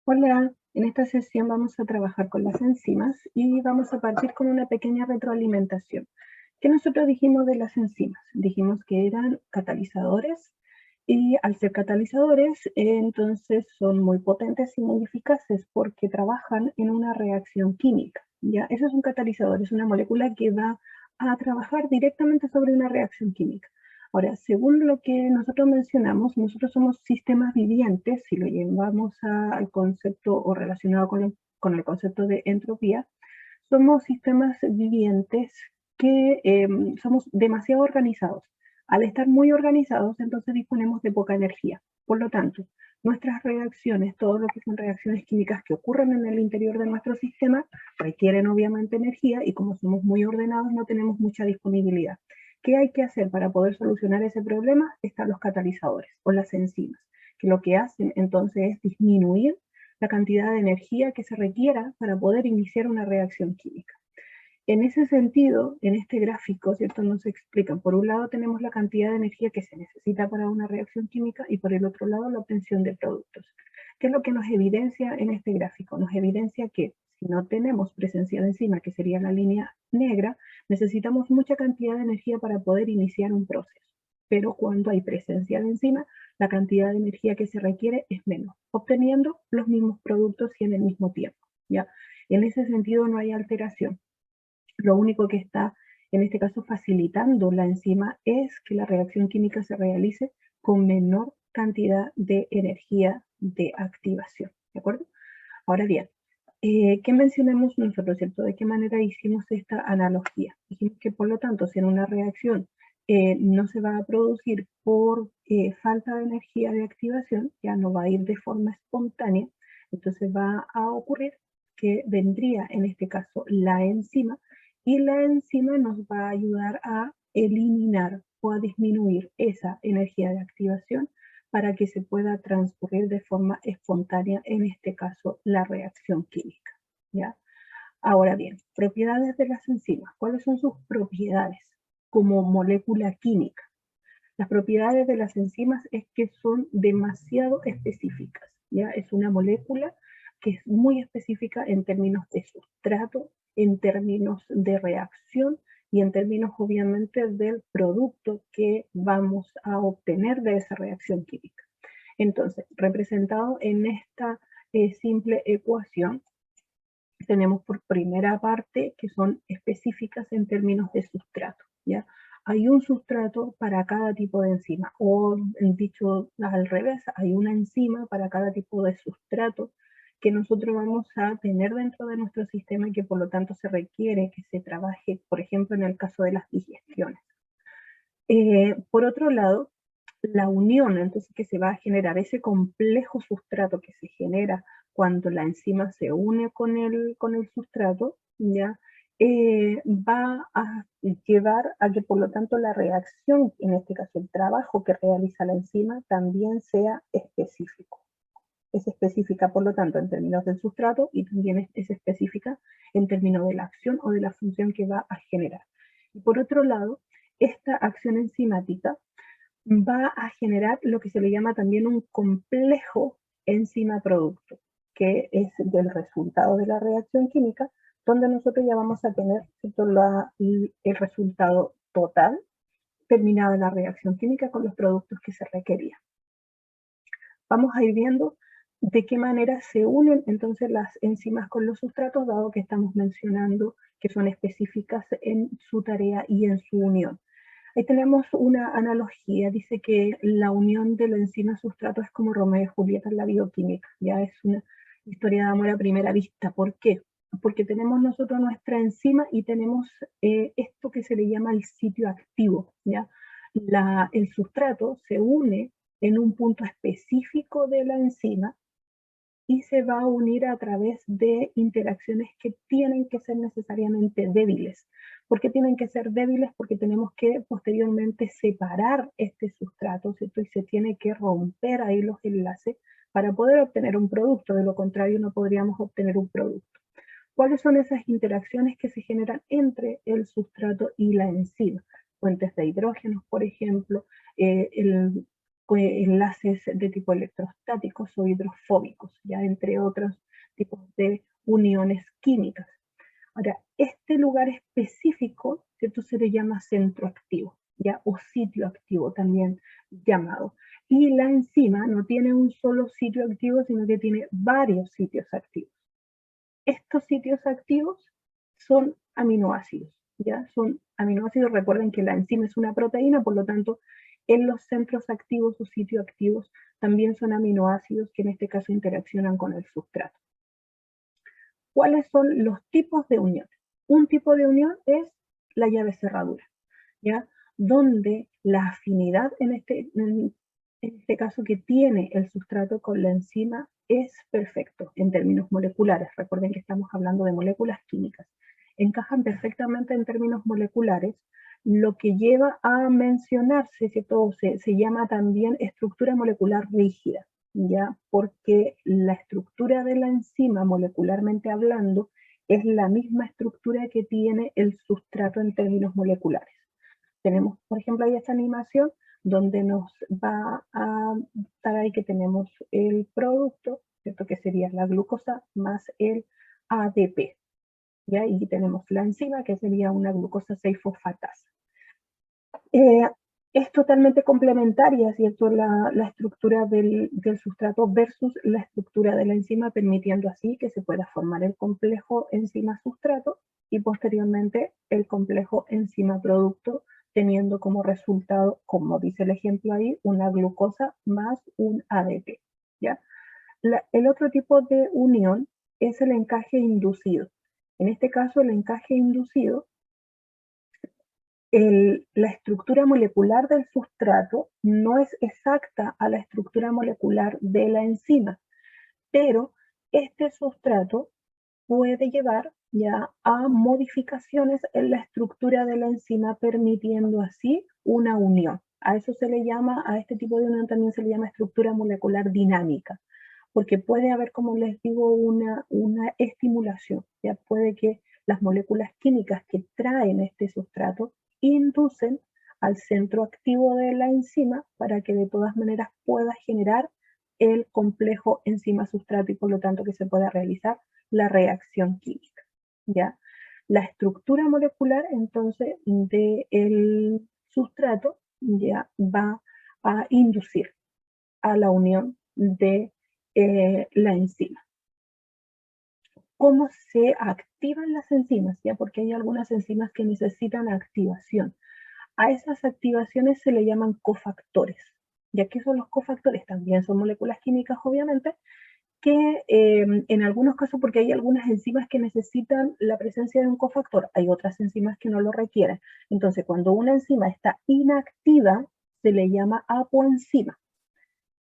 Hola, en esta sesión vamos a trabajar con las enzimas y vamos a partir con una pequeña retroalimentación. ¿Qué nosotros dijimos de las enzimas? Dijimos que eran catalizadores y al ser catalizadores, entonces son muy potentes y muy eficaces porque trabajan en una reacción química. ¿Ya? Eso es un catalizador, es una molécula que va a trabajar directamente sobre una reacción química. Ahora, según lo que nosotros mencionamos, nosotros somos sistemas vivientes, si lo llevamos al concepto o relacionado con el concepto de entropía, somos sistemas vivientes que somos demasiado organizados. Al estar muy organizados, entonces disponemos de poca energía. Por lo tanto, nuestras reacciones, todo lo que son reacciones químicas que ocurren en el interior de nuestro sistema, requieren obviamente energía y como somos muy ordenados no tenemos mucha disponibilidad. ¿Qué hay que hacer para poder solucionar ese problema? Están los catalizadores o las enzimas, que lo que hacen entonces es disminuir la cantidad de energía que se requiera para poder iniciar una reacción química. En ese sentido, en este gráfico, ¿cierto? Nos explican, por un lado tenemos la cantidad de energía que se necesita para una reacción química y por el otro lado la obtención de productos. ¿Qué es lo que nos evidencia en este gráfico? Nos evidencia que si no tenemos presencia de enzima, que sería la línea negra, necesitamos mucha cantidad de energía para poder iniciar un proceso. Pero cuando hay presencia de enzima, la cantidad de energía que se requiere es menos, obteniendo los mismos productos y en el mismo tiempo. ¿Ya? En ese sentido no hay alteración. Lo único que está, en este caso, facilitando la enzima es que la reacción química se realice con menor cantidad de energía de activación. ¿De acuerdo? Ahora bien, ¿qué mencionamos nosotros, cierto? ¿De qué manera hicimos esta analogía? Dijimos que, por lo tanto, si en una reacción no se va a producir por falta de energía de activación, ya no va a ir de forma espontánea, entonces va a ocurrir que vendría, en este caso, la enzima, y la enzima nos va a ayudar a eliminar o a disminuir esa energía de activación para que se pueda transcurrir de forma espontánea, en este caso, la reacción química. ¿Ya? Ahora bien, propiedades de las enzimas. ¿Cuáles son sus propiedades como molécula química? Las propiedades de las enzimas es que son demasiado específicas. ¿Ya? Es una molécula que es muy específica en términos de sustrato, en términos de reacción y en términos obviamente del producto que vamos a obtener de esa reacción química. Entonces, representado en esta simple ecuación, tenemos por primera parte que son específicas en términos de sustrato, ¿ya? Hay un sustrato para cada tipo de enzima, o dicho al revés, hay una enzima para cada tipo de sustrato que nosotros vamos a tener dentro de nuestro sistema y que por lo tanto se requiere que se trabaje, por ejemplo, en el caso de las digestiones. Por otro lado, la unión, entonces, que se va a generar, ese complejo sustrato que se genera cuando la enzima se une con el sustrato, ¿ya? Va a llevar a que, por lo tanto, la reacción, en este caso el trabajo que realiza la enzima, también sea específico. Es específica, por lo tanto, en términos del sustrato y también es específica en términos de la acción o de la función que va a generar. Y por otro lado, esta acción enzimática va a generar lo que se le llama también un complejo enzima-producto, que es del resultado de la reacción química, donde nosotros ya vamos a tener el resultado total, terminada la reacción química con los productos que se requerían. Vamos a ir viendo de qué manera se unen entonces las enzimas con los sustratos, dado que estamos mencionando que son específicas en su tarea y en su unión. Ahí tenemos una analogía, dice que la unión de la enzima-sustrato es como Romeo y Julieta en la bioquímica, ya es una historia de amor a primera vista. ¿Por qué? Porque tenemos nosotros nuestra enzima y tenemos esto que se le llama el sitio activo, ¿ya? El sustrato se une en un punto específico de la enzima y se va a unir a través de interacciones que tienen que ser necesariamente débiles. ¿Por qué tienen que ser débiles? Porque tenemos que posteriormente separar este sustrato, ¿cierto? Y se tiene que romper ahí los enlaces para poder obtener un producto, de lo contrario no podríamos obtener un producto. ¿Cuáles son esas interacciones que se generan entre el sustrato y la enzima? Fuentes de hidrógenos, por ejemplo, el enlaces de tipo electrostáticos o hidrofóbicos, ya entre otros tipos de uniones químicas. Ahora, este lugar específico, ¿cierto? Se le llama centro activo, ¿ya? O sitio activo también llamado. Y la enzima no tiene un solo sitio activo, sino que tiene varios sitios activos. Estos sitios activos son aminoácidos, ¿ya? Son aminoácidos, recuerden que la enzima es una proteína, por lo tanto, en los centros activos o sitios activos también son aminoácidos que en este caso interaccionan con el sustrato. ¿Cuáles son los tipos de unión? Un tipo de unión es la llave cerradura, ¿ya? Donde la afinidad en este caso que tiene el sustrato con la enzima es perfecto en términos moleculares. Recuerden que estamos hablando de moléculas químicas. Encajan perfectamente en términos moleculares, lo que lleva a mencionarse, ¿cierto? Se llama también estructura molecular rígida, ¿ya? Porque la estructura de la enzima, molecularmente hablando, es la misma estructura que tiene el sustrato en términos moleculares. Tenemos, por ejemplo, ahí esta animación donde nos va a estar ahí que tenemos el producto, ¿cierto? Que sería la glucosa más el ADP, ¿ya? Y tenemos la enzima, que sería una glucosa 6-fosfatasa. Es totalmente complementaria, ¿cierto? La estructura del sustrato versus la estructura de la enzima, permitiendo así que se pueda formar el complejo enzima-sustrato y posteriormente el complejo enzima-producto, teniendo como resultado, como dice el ejemplo ahí, una glucosa más un ADP, ¿ya? El otro tipo de unión es el encaje inducido. En este caso, el encaje inducido, la estructura molecular del sustrato no es exacta a la estructura molecular de la enzima, pero este sustrato puede llevar ya a modificaciones en la estructura de la enzima, permitiendo así una unión. A eso se le llama, a este tipo de unión también se le llama estructura molecular dinámica, porque puede haber, como les digo, una estimulación. Ya puede que las moléculas químicas que traen este sustrato inducen al centro activo de la enzima para que de todas maneras pueda generar el complejo enzima-sustrato y por lo tanto que se pueda realizar la reacción química, ¿ya? La estructura molecular entonces del sustrato ya va a inducir a la unión de la enzima. ¿Cómo se activan las enzimas? ¿Ya? Porque hay algunas enzimas que necesitan activación. A esas activaciones se le llaman cofactores. ¿Ya qué son los cofactores? También son moléculas químicas, obviamente, que en algunos casos, porque hay algunas enzimas que necesitan la presencia de un cofactor, hay otras enzimas que no lo requieren. Entonces, cuando una enzima está inactiva, se le llama apoenzima.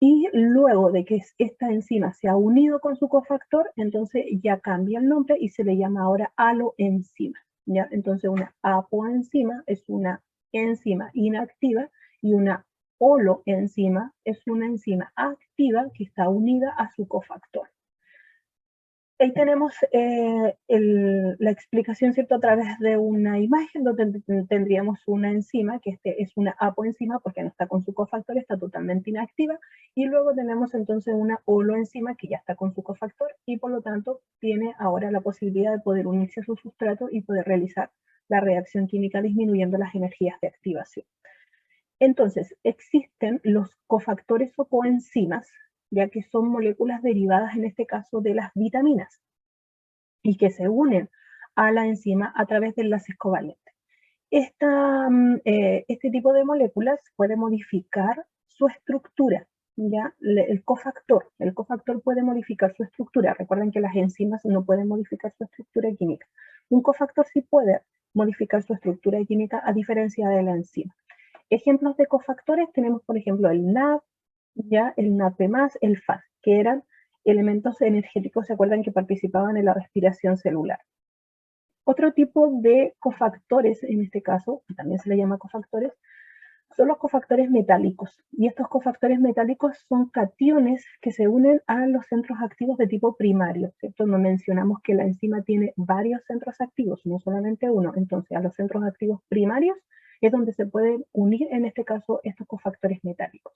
Y luego de que esta enzima se ha unido con su cofactor, entonces ya cambia el nombre y se le llama ahora aloenzima, ¿ya? Entonces una apoenzima es una enzima inactiva y una holoenzima es una enzima activa que está unida a su cofactor. Ahí tenemos la explicación, ¿cierto? A través de una imagen donde tendríamos una enzima, que es una apoenzima porque no está con su cofactor, está totalmente inactiva, y luego tenemos entonces una holoenzima que ya está con su cofactor y por lo tanto tiene ahora la posibilidad de poder unirse a su sustrato y poder realizar la reacción química disminuyendo las energías de activación. Entonces, existen los cofactores o coenzimas, ya que son moléculas derivadas en este caso de las vitaminas y que se unen a la enzima a través de enlaces covalentes. Este tipo de moléculas puede modificar su estructura, ¿ya? El cofactor puede modificar su estructura. Recuerden que las enzimas no pueden modificar su estructura química. Un cofactor sí puede modificar su estructura química a diferencia de la enzima. Ejemplos de cofactores tenemos, por ejemplo, el NAD, ya el NADP+, el FAS, que eran elementos energéticos, ¿se acuerdan que participaban en la respiración celular? Otro tipo de cofactores, en este caso, que también se le llama cofactores, son los cofactores metálicos. Y estos cofactores metálicos son cationes que se unen a los centros activos de tipo primario, ¿cierto? No mencionamos que la enzima tiene varios centros activos, no solamente uno. Entonces, a los centros activos primarios es donde se pueden unir, en este caso, estos cofactores metálicos.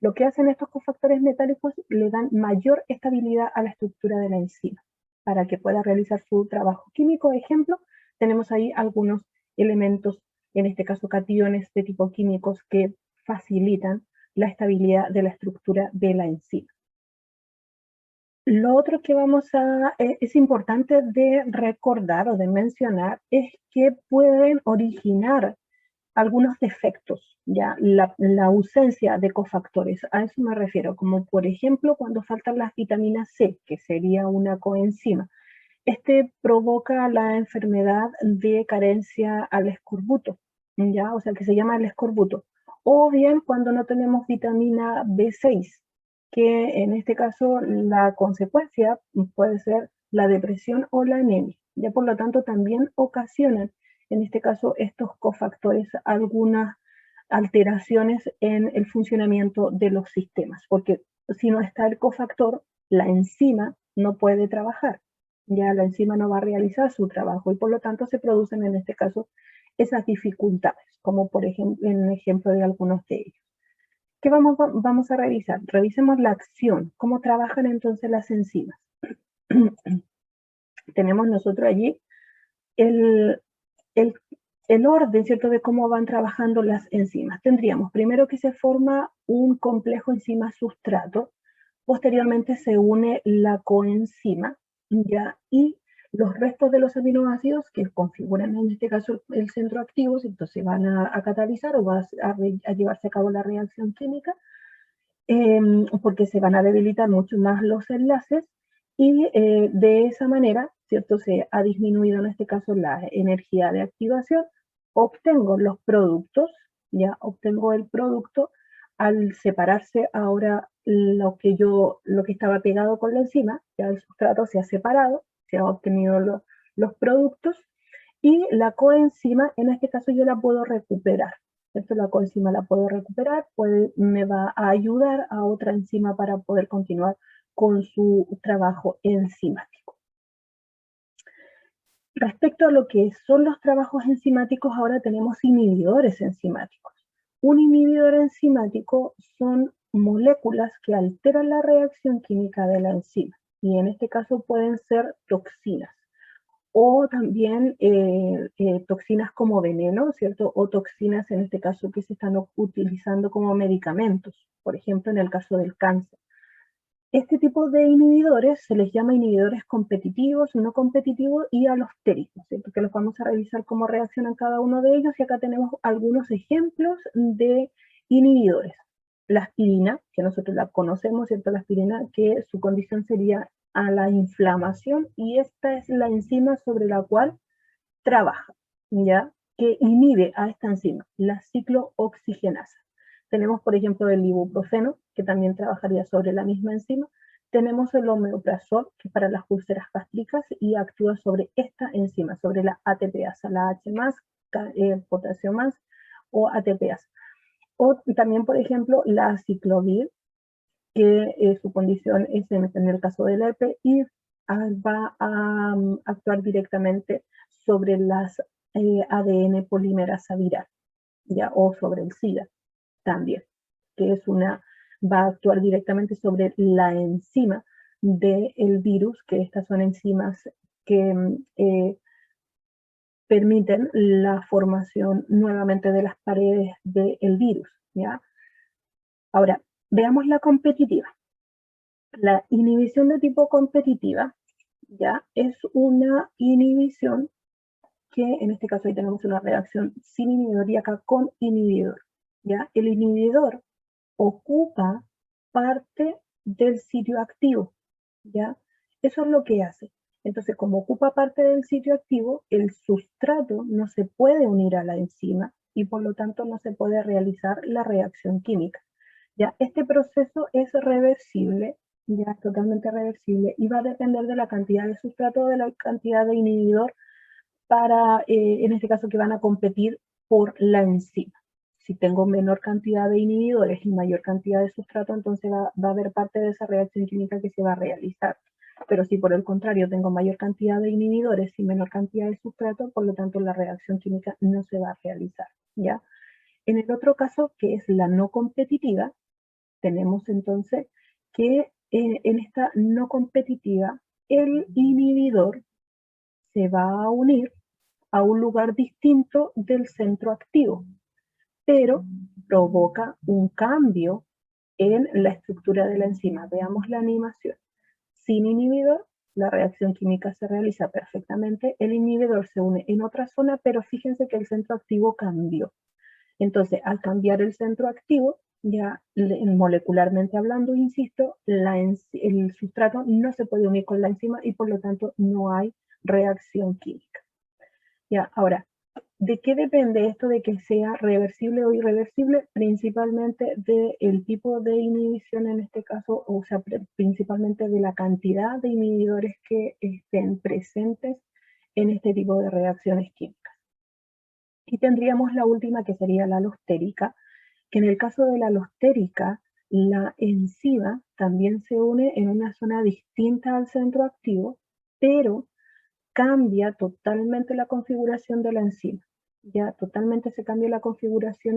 Lo que hacen estos cofactores metálicos le dan mayor estabilidad a la estructura de la enzima para que pueda realizar su trabajo químico. Ejemplo, tenemos ahí algunos elementos, en este caso cationes de tipo químicos, que facilitan la estabilidad de la estructura de la enzima. Lo otro que es importante de recordar o de mencionar es que pueden originar algunos defectos, ya la ausencia de cofactores, a eso me refiero, como por ejemplo cuando faltan las vitaminas C, que sería una coenzima. Este provoca la enfermedad de carencia al escorbuto, ya, o sea que se llama el escorbuto. O bien cuando no tenemos vitamina B6, que en este caso la consecuencia puede ser la depresión o la anemia. Ya por lo tanto también ocasionan, en este caso, estos cofactores algunas alteraciones en el funcionamiento de los sistemas, porque si no está el cofactor, la enzima no puede trabajar. Ya la enzima no va a realizar su trabajo y por lo tanto se producen en este caso esas dificultades, como por ejemplo en el ejemplo de algunos de ellos. ¿Qué vamos a revisar? Revisemos la acción, cómo trabajan entonces las enzimas. Tenemos nosotros allí el, el, el orden, ¿cierto?, de cómo van trabajando las enzimas. Tendríamos primero que se forma un complejo enzima-sustrato, posteriormente se une la coenzima, ¿ya? Y los restos de los aminoácidos que configuran en este caso el centro activo, entonces van a catalizar o va a llevarse a cabo la reacción química, porque se van a debilitar mucho más los enlaces y de esa manera, ¿cierto? Se ha disminuido en este caso la energía de activación, obtengo los productos, ya obtengo el producto, al separarse ahora lo que estaba pegado con la enzima, ya el sustrato se ha separado, se han obtenido los productos y la coenzima, en este caso yo la puedo recuperar. Esto la coenzima la puedo recuperar, me va a ayudar a otra enzima para poder continuar con su trabajo enzimático. Respecto a lo que son los trabajos enzimáticos, ahora tenemos inhibidores enzimáticos. Un inhibidor enzimático son moléculas que alteran la reacción química de la enzima y en este caso pueden ser toxinas o también toxinas como veneno, ¿cierto? O toxinas en este caso que se están utilizando como medicamentos, por ejemplo en el caso del cáncer. Este tipo de inhibidores se les llama inhibidores competitivos, no competitivos y alostéricos, ¿cierto? Que los vamos a revisar cómo reaccionan cada uno de ellos y acá tenemos algunos ejemplos de inhibidores. La aspirina, que nosotros la conocemos, ¿cierto? La aspirina, que su condición sería a la inflamación y esta es la enzima sobre la cual trabaja, ¿ya? Que inhibe a esta enzima, la ciclooxigenasa. Tenemos, por ejemplo, el ibuprofeno, que también trabajaría sobre la misma enzima. Tenemos el omeprazol, que es para las úlceras gástricas y actúa sobre esta enzima, sobre la ATPasa, la H+, potasio más o ATPasa. O también, por ejemplo, la aciclovir, que su condición es en el caso del herpes y va a actuar directamente sobre las ADN polimerasa viral, ¿ya? O sobre el SIDA también, que va a actuar directamente sobre la enzima del virus, que estas son enzimas que permiten la formación nuevamente de las paredes del virus, ¿ya? Ahora, veamos la competitiva. La inhibición de tipo competitiva, ¿ya? Es una inhibición que en este caso ahí tenemos una reacción sin inhibidor y acá con inhibidor, ¿ya? El inhibidor ocupa parte del sitio activo, ¿ya? Eso es lo que hace. Entonces, como ocupa parte del sitio activo, el sustrato no se puede unir a la enzima y por lo tanto no se puede realizar la reacción química. ¿Ya? Este proceso es reversible, ya es totalmente reversible y va a depender de la cantidad de sustrato o de la cantidad de inhibidor para, en este caso, que van a competir por la enzima. Si tengo menor cantidad de inhibidores y mayor cantidad de sustrato, entonces va a haber parte de esa reacción química que se va a realizar. Pero si por el contrario tengo mayor cantidad de inhibidores y menor cantidad de sustrato, por lo tanto la reacción química no se va a realizar, ¿ya? En el otro caso, que es la no competitiva, Tenemos entonces que en esta no competitiva, el inhibidor se va a unir a un lugar distinto del centro activo, pero provoca un cambio en la estructura de la enzima. Veamos la animación. Sin inhibidor, la reacción química se realiza perfectamente. El inhibidor se une en otra zona, pero fíjense que el centro activo cambió. Entonces, al cambiar el centro activo, ya molecularmente hablando, insisto, el sustrato no se puede unir con la enzima y por lo tanto no hay reacción química. Ya, ahora, ¿de qué depende esto de que sea reversible o irreversible? Principalmente del tipo de inhibición en este caso, o sea, principalmente de la cantidad de inhibidores que estén presentes en este tipo de reacciones químicas. Y tendríamos la última, que sería la alostérica, que en el caso de la alostérica, la enzima también se une en una zona distinta al centro activo, pero cambia totalmente la configuración de la enzima. Ya totalmente se cambia la configuración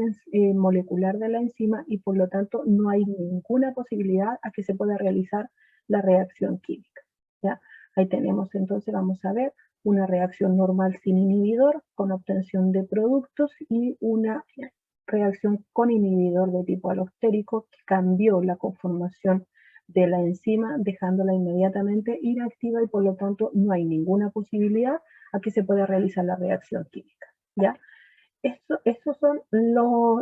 molecular de la enzima y por lo tanto no hay ninguna posibilidad a que se pueda realizar la reacción química. ¿Ya? Ahí tenemos entonces, vamos a ver, una reacción normal sin inhibidor con obtención de productos y una reacción con inhibidor de tipo alostérico que cambió la conformación de la enzima, dejándola inmediatamente inactiva y por lo tanto no hay ninguna posibilidad a que se pueda realizar la reacción química. ¿Ya? Estas son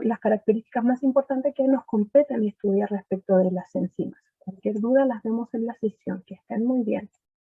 las características más importantes que nos competen estudiar respecto de las enzimas. Cualquier duda las vemos en la sesión. Que estén muy bien.